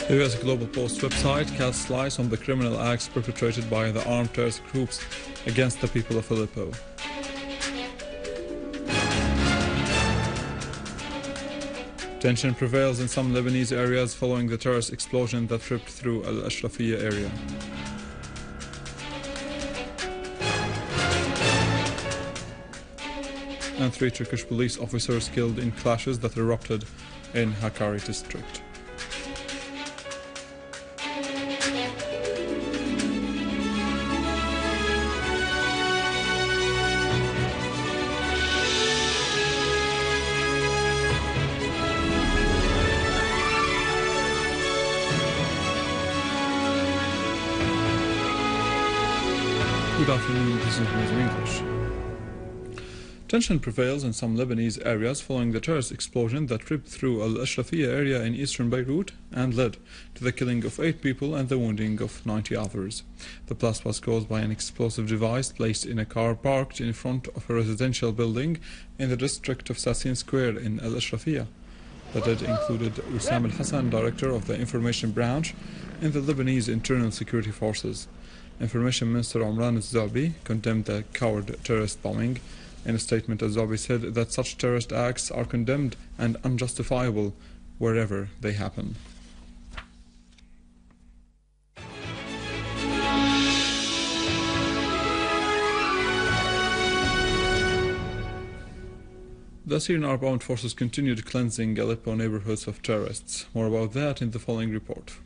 The US Global Post website casts light on the criminal acts perpetrated by the armed terrorist groups against the people of Aleppo. Tension prevails in some Lebanese areas following the terrorist explosion that ripped through al-Ashrafiyya area. And 3 Turkish police officers killed in clashes that erupted in Hakkari district. Good afternoon, this is News in English. Tension prevails in some Lebanese areas following the terrorist explosion that ripped through al-Ashrafiyya area in eastern Beirut and led to the killing of 8 people and the wounding of 90 others. The blast was caused by an explosive device placed in a car parked in front of a residential building in the district of Sassin Square in al-Ashrafiyya. The dead included Wisam al-Hasan, director of the information branch in the Lebanese Internal Security Forces. Information Minister Omran al-Zabi condemned the coward terrorist bombing. In a statement, al-Zabi said that such terrorist acts are condemned and unjustifiable wherever they happen. The Syrian Arab Armed Forces continued cleansing Aleppo neighborhoods of terrorists. More about that in the following report.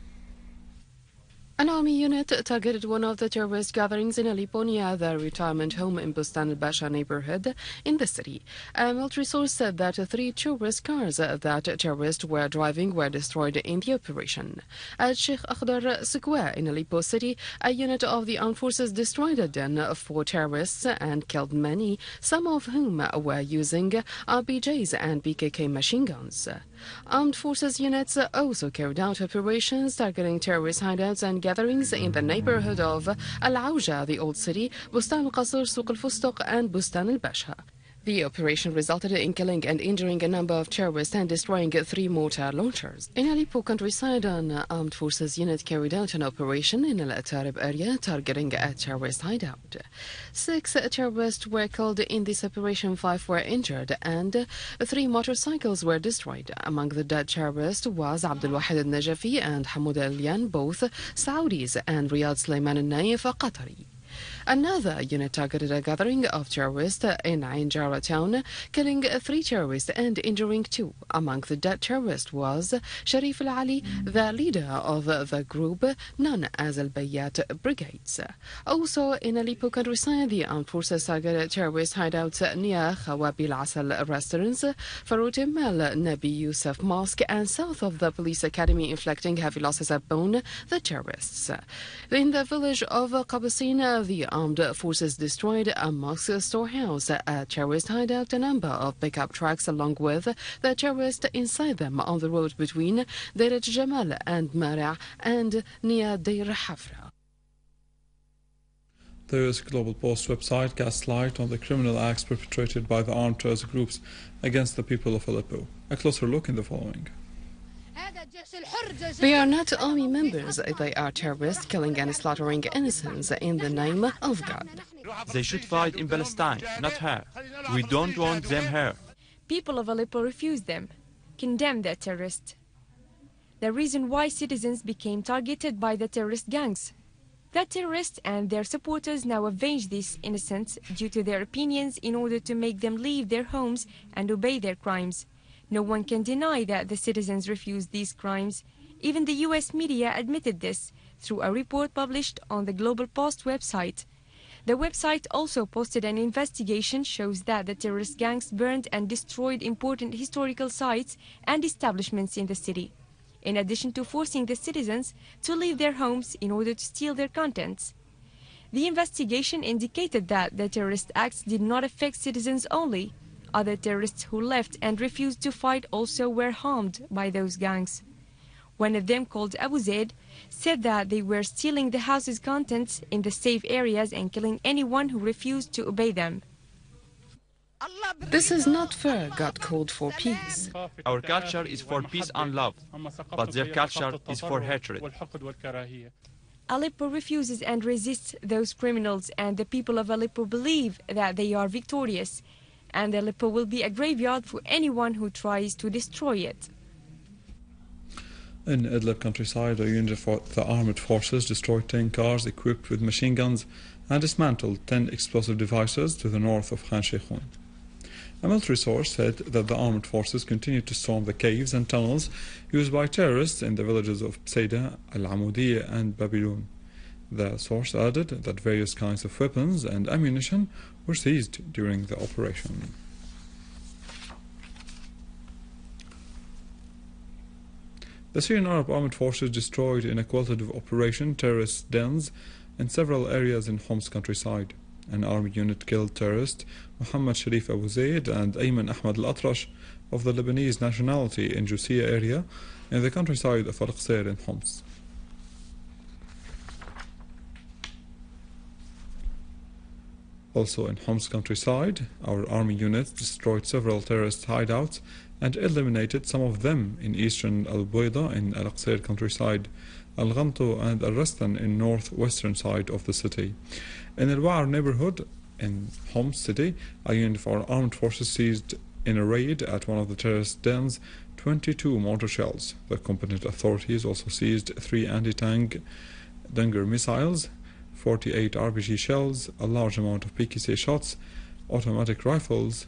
An army unit targeted one of the terrorist gatherings in Aleppo near the retirement home in Bustan al-Basha neighborhood in the city. A military source said that 3 tourist cars that terrorists were driving were destroyed in the operation. At Sheikh Akhdar Square in Aleppo city, a unit of the armed forces destroyed a den for terrorists and killed many, some of whom were using RPGs and PKK machine guns. Armed forces units also carried out operations targeting terrorist hideouts and gatherings in the neighborhood of Al-Auja, the Old City, Bustan al-Qasr, Souq al-Fustok and Bustan al-Basha. The operation resulted in killing and injuring a number of terrorists and destroying 3 mortar launchers. In Aleppo countryside, an armed forces unit carried out an operation in al-Tarib area targeting a terrorist hideout. 6 terrorists were killed in this operation, 5 were injured, and 3 motorcycles were destroyed. Among the dead terrorists was Abdul Wahid al-Najafi and Hamoud al-Yan, both Saudis, and Riyad Sulaiman al-Naif, a Qatari. Another unit targeted a gathering of terrorists in Ain Jara town, killing 3 terrorists and injuring 2. Among the dead terrorists was Sharif al-Ali, the leader of the group known as al-Bayat Brigades. Also in Aleppo countryside, the armed forces targeted terrorist hideouts near Khawabil Asal restaurants, Faroutim al-Nabi Yusuf Mosque, and south of the police academy, inflicting heavy losses upon the terrorists. In the village of Qabasin, the armed forces destroyed a mosque storehouse, a terrorist hideout, a number of pickup trucks along with the terrorists inside them on the road between Deir Jamal and Mara and near Deir Hafra. The US Global Post website casts light on the criminal acts perpetrated by the armed terrorist groups against the people of Aleppo. A closer look in the following. They are not army members, they are terrorists killing and slaughtering innocents in the name of God. They should fight in Palestine, not here. We don't want them here. People of Aleppo refuse them, condemn the terrorists. The reason why citizens became targeted by the terrorist gangs. The terrorists and their supporters now avenge these innocents due to their opinions in order to make them leave their homes and obey their crimes. No one can deny that the citizens refused these crimes. Even the US media admitted this through a report published on the Global Post website. The website also posted an investigation shows that the terrorist gangs burned and destroyed important historical sites and establishments in the city, in addition to forcing the citizens to leave their homes in order to steal their contents. The investigation indicated that the terrorist acts did not affect citizens only. Other terrorists who left and refused to fight also were harmed by those gangs. One of them, called Abu Zaid, said that they were stealing the house's contents in the safe areas and killing anyone who refused to obey them. This is not fair. God called for peace. Our culture is for peace and love, but their culture is for hatred. Aleppo refuses and resists those criminals, and the people of Aleppo believe that they are victorious, and Aleppo will be a graveyard for anyone who tries to destroy it. In Idlib countryside, a unit of the armed forces destroyed 10 cars equipped with machine guns and dismantled 10 explosive devices to the north of Khan Sheikhoun. A military source said that the armed forces continued to storm the caves and tunnels used by terrorists in the villages of Psayda, Al-Amudiya and Babylon. The source added that various kinds of weapons and ammunition were seized during the operation. The Syrian Arab Armed Forces destroyed in a qualitative operation terrorist dens in several areas in Homs countryside. An army unit killed terrorist Muhammad Sharif Abu Zaid and Ayman Ahmad al-Atrash of the Lebanese nationality in Jusiya area in the countryside of al-Qasir in Homs. Also in Homs countryside, our army units destroyed several terrorist hideouts and eliminated some of them in eastern Al-Bayda in Al-Qasir countryside, Al-Ghanto and Al-Rastan in northwestern side of the city. In Al-Wa'ar neighborhood in Homs city, a unit of our armed forces seized in a raid at one of the terrorist dens 22 mortar shells. The competent authorities also seized 3 anti-tank Dungar missiles, 48 RPG shells, a large amount of PKC shots, automatic rifles,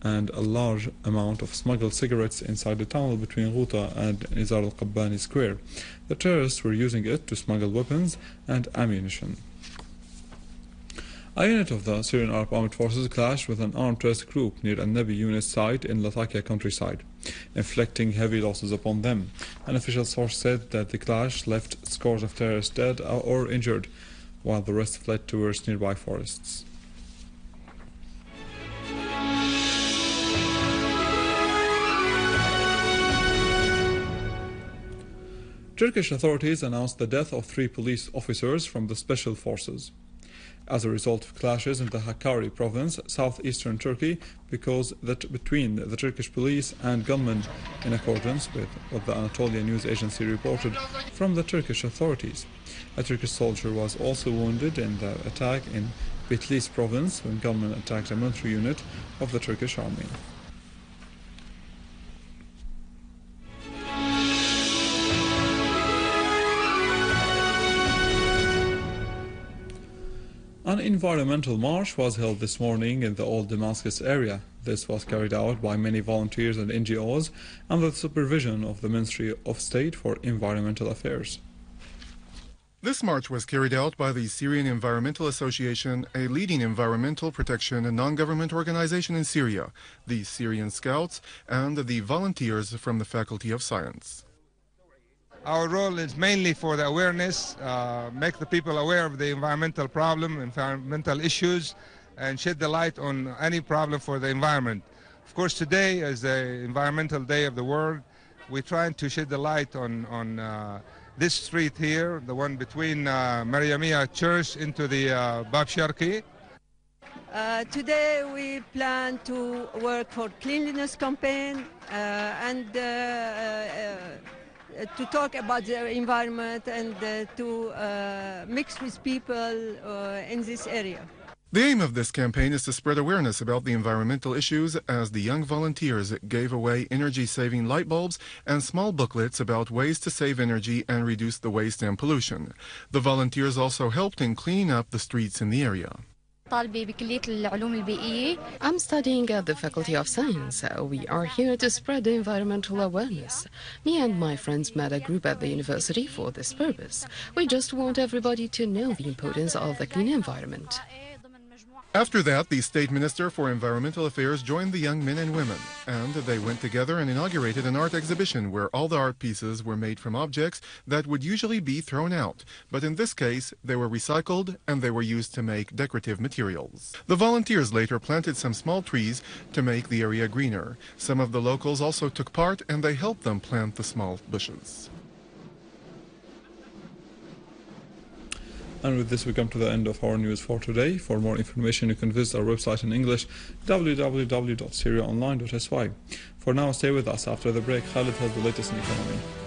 and a large amount of smuggled cigarettes inside the tunnel between Ghouta and Nizar al-Qabbani Square. The terrorists were using it to smuggle weapons and ammunition. A unit of the Syrian Arab Armed Forces clashed with an armed terrorist group near a Nabi unit site in Latakia countryside, inflicting heavy losses upon them. An official source said that the clash left scores of terrorists dead or injured, while the rest fled towards nearby forests. Turkish authorities announced the death of 3 police officers from the special forces as a result of clashes in the Hakkari province, southeastern Turkey, between the Turkish police and gunmen, in accordance with what the Anatolia news agency reported from the Turkish authorities. A Turkish soldier was also wounded in the attack in Bitlis province when gunmen attacked a military unit of the Turkish army. An environmental march was held this morning in the old Damascus area. This was carried out by many volunteers and NGOs under the supervision of the Ministry of State for Environmental Affairs. This march was carried out by the Syrian Environmental Association, a leading environmental protection and non-government organization in Syria, the Syrian Scouts, and the volunteers from the Faculty of Science. Our role is mainly for the awareness, make the people aware of the environmental problem, environmental issues, and shed the light on any problem for the environment. Of course, today is the Environmental Day of the World. We're trying to shed the light on this street here, the one between Mariamia Church into the Bab Sharqi. Today we plan to work for cleanliness campaign and to talk about the environment and to mix with people in this area. The aim of this campaign is to spread awareness about the environmental issues as the young volunteers gave away energy-saving light bulbs and small booklets about ways to save energy and reduce the waste and pollution. The volunteers also helped in cleaning up the streets in the area. I'm studying at the Faculty of Science. We are here to spread environmental awareness. Me and my friends made a group at the university for this purpose. We just want everybody to know the importance of the clean environment. After that, the State Minister for Environmental Affairs joined the young men and women, and they went together and inaugurated an art exhibition where all the art pieces were made from objects that would usually be thrown out, but in this case, they were recycled and they were used to make decorative materials. The volunteers later planted some small trees to make the area greener. Some of the locals also took part and they helped them plant the small bushes. And with this, we come to the end of our news for today. For more information, you can visit our website in English, www.syriaonline.sy. For now, stay with us. After the break, Khalid has the latest in economy.